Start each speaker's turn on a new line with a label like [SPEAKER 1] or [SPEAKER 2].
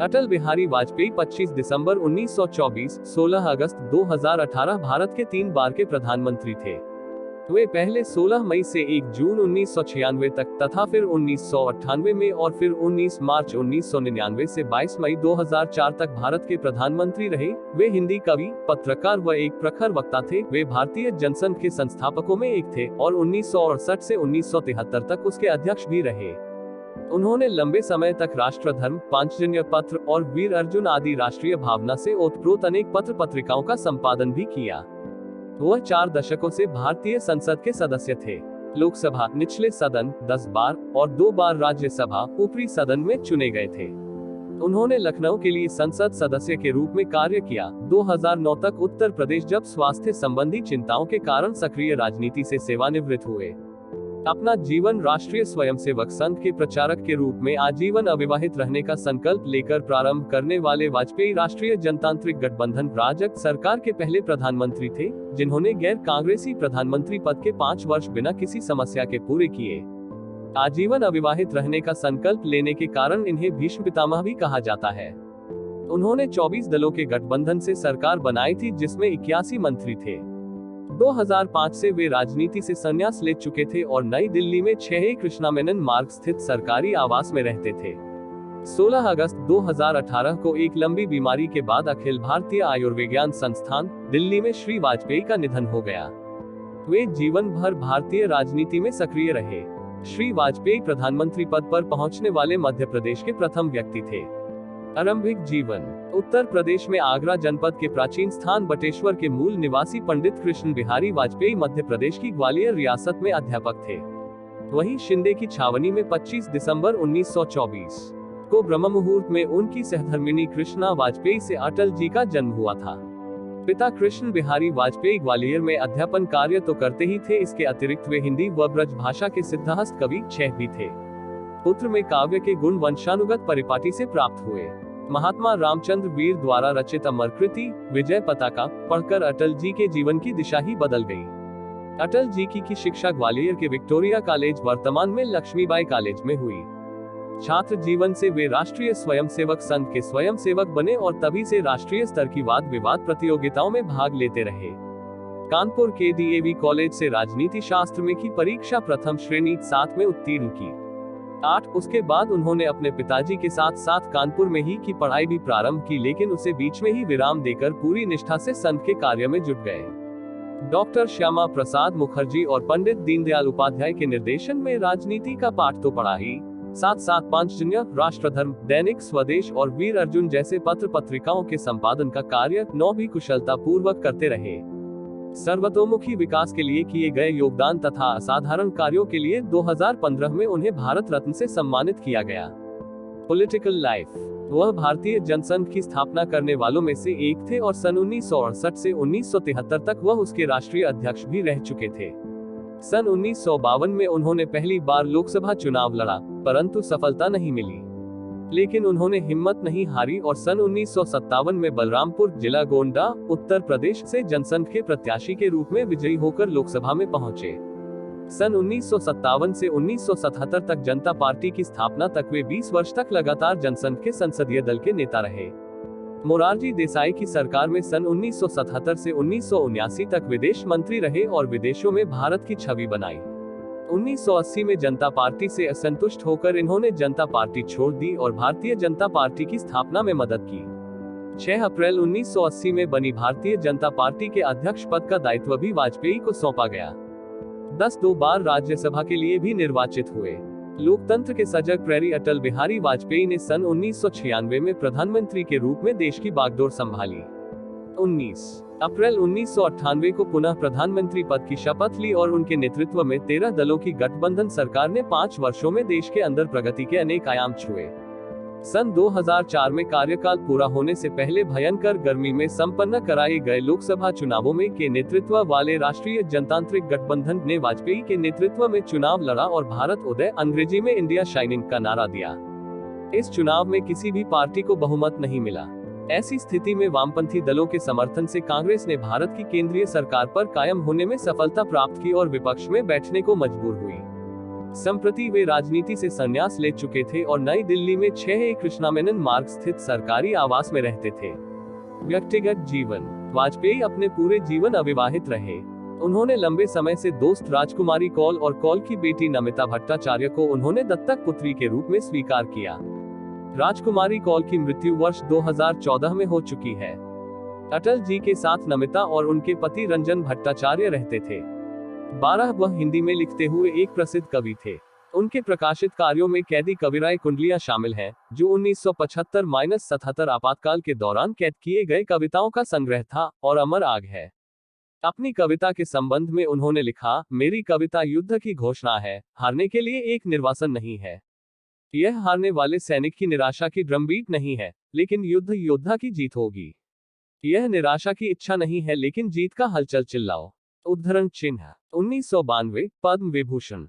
[SPEAKER 1] अटल बिहारी वाजपेयी 25 दिसंबर 1924, 16 अगस्त 2018 भारत के 3 बार के प्रधानमंत्री थे। वे पहले 16 मई से 1 जून 1996 तक तथा फिर 1998 में और फिर 19 मार्च 1999 से 22 मई 2004 तक भारत के प्रधानमंत्री रहे। वे हिंदी कवि, पत्रकार व एक प्रखर वक्ता थे। वे भारतीय जनसंघ के संस्थापकों में एक थे और 1968 से 1973 तक उसके अध्यक्ष भी रहे। उन्होंने लंबे समय तक राष्ट्रधर्म, पांचजन्य पत्र और वीर अर्जुन आदि राष्ट्रीय भावना से ओतप्रोत अनेक पत्र पत्रिकाओं का संपादन भी किया। वह 4 दशकों से भारतीय संसद के सदस्य थे। लोकसभा, निचले सदन 10 बार और 2 बार राज्यसभा, ऊपरी सदन में चुने गए थे। उन्होंने लखनऊ के लिए संसद सदस्य के रूप में कार्य किया। 2009 तक उत्तर प्रदेश जब स्वास्थ्य संबंधी चिंताओं के कारण सक्रिय राजनीति से सेवानिवृत्त हुए। अपना जीवन राष्ट्रीय स्वयंसेवक संघ के प्रचारक के रूप में आजीवन अविवाहित रहने का संकल्प लेकर प्रारंभ करने वाले वाजपेयी राष्ट्रीय जनतांत्रिक गठबंधन राजग सरकार के पहले प्रधानमंत्री थे, जिन्होंने गैर कांग्रेसी प्रधानमंत्री पद के 5 वर्ष बिना किसी समस्या के पूरे किए। आजीवन अविवाहित रहने का संकल्प लेने के कारण इन्हें भीष्म पितामह भी कहा जाता है। उन्होंने 24 दलों के गठबंधन से सरकार बनाई थी, जिसमें 81 मंत्री थे। 2005 से वे राजनीति से संन्यास ले चुके थे और नई दिल्ली में 6 कृष्णा मेनन मार्ग स्थित सरकारी आवास में रहते थे। 16 अगस्त 2018 को एक लंबी बीमारी के बाद अखिल भारतीय आयुर्विज्ञान संस्थान, दिल्ली में श्री वाजपेयी का निधन हो गया। वे जीवन भर भारतीय राजनीति में सक्रिय रहे। श्री वाजपेयी प्रधानमंत्री पद पर पहुंचने वाले मध्य प्रदेश के प्रथम व्यक्ति थे। आरंभिक जीवन: उत्तर प्रदेश में आगरा जनपद के प्राचीन स्थान बटेश्वर के मूल निवासी पंडित कृष्ण बिहारी वाजपेयी मध्य प्रदेश की ग्वालियर रियासत में अध्यापक थे। वहीं शिंदे की छावनी में 25 दिसंबर 1924 को ब्रह्म मुहूर्त में उनकी सहधर्मिणी कृष्णा वाजपेयी से अटल जी का जन्म हुआ था। पिता कृष्ण बिहारी वाजपेयी ग्वालियर में अध्यापन कार्य तो करते ही थे, इसके अतिरिक्त वे हिंदी व ब्रज भाषा के सिद्धहस्त कवि भी थे। पुत्र में काव्य के गुण वंशानुगत परिपाटी से प्राप्त हुए। महात्मा रामचंद्र वीर द्वारा रचित अमर कृति विजय पताका पढ़कर अटल जी के जीवन की दिशा ही बदल गई। अटल जी की शिक्षा ग्वालियर के विक्टोरिया कॉलेज, वर्तमान में लक्ष्मीबाई कॉलेज में हुई। छात्र जीवन से वे राष्ट्रीय स्वयंसेवक संघ के स्वयंसेवक बने और तभी से राष्ट्रीय स्तर की वाद विवाद प्रतियोगिताओं में भाग लेते रहे। कानपुर के डीएवी कॉलेज से राजनीति शास्त्र में की परीक्षा प्रथम श्रेणी 7 में उत्तीर्ण की। 8 उसके बाद उन्होंने अपने पिताजी के साथ साथ कानपुर में ही की पढ़ाई भी प्रारंभ की, लेकिन उसे बीच में ही विराम देकर पूरी निष्ठा से संघ के कार्य में जुट गए। डॉक्टर श्यामा प्रसाद मुखर्जी और पंडित दीनदयाल उपाध्याय के निर्देशन में राजनीति का पाठ तो पढ़ा ही, साथ साथ पांचजन्य, राष्ट्रधर्म, दैनिक स्वदेश और वीर अर्जुन जैसे पत्र पत्रिकाओं के संपादन का कार्य भी कुशलता पूर्वक करते रहे। सर्वतोमुखी विकास के लिए किए गए योगदान तथा असाधारण कार्यों के लिए 2015 में उन्हें भारत रत्न से सम्मानित किया गया। पॉलिटिकल लाइफ: वह भारतीय जनसंघ की स्थापना करने वालों में से एक थे और सन 1968 से 1973 तक वह उसके राष्ट्रीय अध्यक्ष भी रह चुके थे। सन 1952 में उन्होंने पहली बार लोकसभा चुनाव लड़ा, परंतु सफलता नहीं मिली, लेकिन उन्होंने हिम्मत नहीं हारी और सन 1957 में बलरामपुर, जिला गोंडा, उत्तर प्रदेश से जनसंघ के प्रत्याशी के रूप में विजयी होकर लोकसभा में पहुंचे। सन 1957 से 1977 तक जनता पार्टी की स्थापना तक वे 20 वर्ष तक लगातार जनसंघ के संसदीय दल के नेता रहे। मोरारजी देसाई की सरकार में सन 1977 से 1979 तक विदेश मंत्री रहे और विदेशों में भारत की छवि बनाई। 1980 में जनता पार्टी से असंतुष्ट होकर इन्होंने जनता पार्टी छोड़ दी और भारतीय जनता पार्टी की स्थापना में मदद की। 6 अप्रैल 1980 में बनी भारतीय जनता पार्टी के अध्यक्ष पद का दायित्व भी वाजपेयी को सौंपा गया। 2 बार राज्यसभा के लिए भी निर्वाचित हुए। लोकतंत्र के सजग प्रहरी अटल बिहारी वाजपेयी ने सन 1996 में प्रधानमंत्री के रूप में देश की बागडोर संभाली। 19 अप्रैल 1998 को पुनः प्रधानमंत्री पद की शपथ ली और उनके नेतृत्व में 13 दलों की गठबंधन सरकार ने 5 वर्षों में देश के अंदर प्रगति के अनेक आयाम छुए। सन 2004 में कार्यकाल पूरा होने से पहले भयंकर गर्मी में संपन्न कराए गए लोकसभा चुनावों में के नेतृत्व वाले राष्ट्रीय जनतांत्रिक गठबंधन ने वाजपेयी के नेतृत्व में चुनाव लड़ा और भारत उदय, अंग्रेजी में इंडिया शाइनिंग का नारा दिया। इस चुनाव में किसी भी पार्टी को बहुमत नहीं मिला। ऐसी स्थिति में वामपंथी दलों के समर्थन से कांग्रेस ने भारत की केंद्रीय सरकार पर कायम होने में सफलता प्राप्त की और विपक्ष में बैठने को मजबूर हुई। संप्रति वे राजनीति से संन्यास ले चुके थे और नई दिल्ली में 6A कृष्णामेनन मार्ग स्थित सरकारी आवास में रहते थे। व्यक्तिगत जीवन। वाजपेयी अपने पूरे जीवन अविवाहित रहे। उन्होंने लंबे समय से दोस्त राजकुमारी कौल और कौल की बेटी नमिता भट्टाचार्य को उन्होंने दत्तक पुत्री के रूप में स्वीकार किया। राजकुमारी कौल की मृत्यु वर्ष 2014 में हो चुकी है। अटल जी के साथ नमिता और उनके पति रंजन भट्टाचार्य रहते थे। 12 वह हिंदी में लिखते हुए एक प्रसिद्ध कवि थे। उनके प्रकाशित कार्यों में कैदी कविराय कुंडलियां शामिल हैं, जो 1975-77 आपातकाल के दौरान कैद किए गए कविताओं का संग्रह था, और अमर आग है। अपनी कविता के संबंध में उन्होंने लिखा, मेरी कविता युद्ध की घोषणा है, हारने के लिए एक निर्वासन नहीं है। यह हारने वाले सैनिक की निराशा की ड्रमबीट नहीं है, लेकिन युद्ध योद्धा की जीत होगी। यह निराशा की इच्छा नहीं है, लेकिन जीत का हलचल चिल्लाओ। उद्धरण चिन्ह। 1992 पद्म विभूषण।